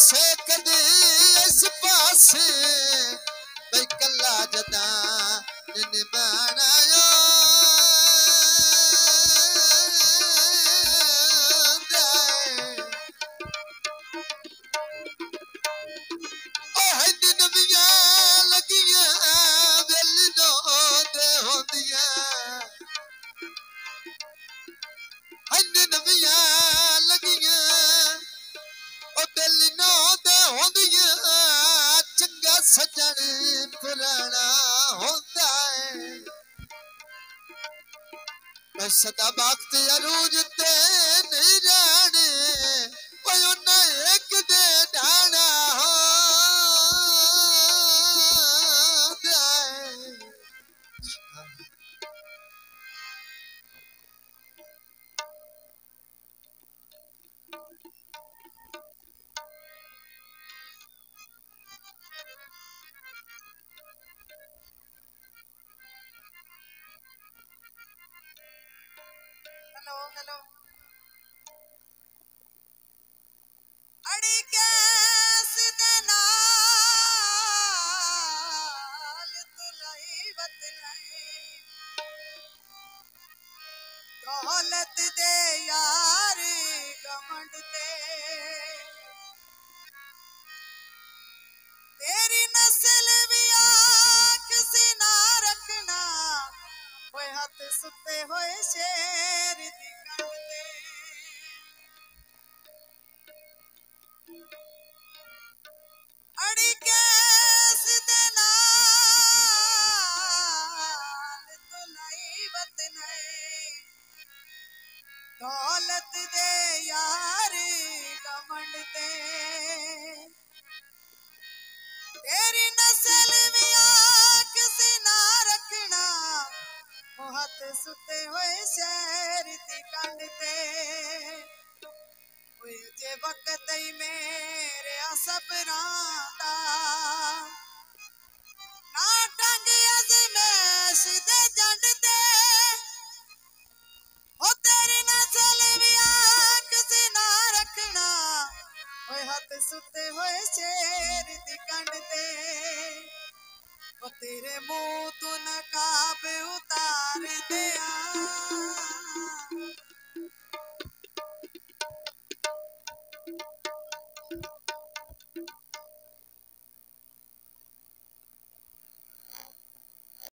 से कदी इस पासे बई कला जदा निभाना सजन पुराना होता है सदा वक्त अरूज ते नहीं रहने कोई उन्ना एक दे ढाना होता है हेलो अड़ी कैस दे नाल तुलाई वतन दौलत दे यार गमंड दे तेरी नस्ल भी आँख से ना रखना कोई हाथ सुते होए शेर दी कंड दे अड़ी कैस दे नाल तुलाई वतन दौलत दे यार गमंड दे तेरी नस्ल भी आँख से ना रखना हाथ सुते हुए शहर दी कंड ते जे वक्त ही मेरे सबरां दा ना टंग अज़मैश दे जंड ते ओ तेरी नस्ल भी आँख से ना रखना हाथ सुते हुए शेर दी कंड ते तेरे मुंह तू नकाब उतार दे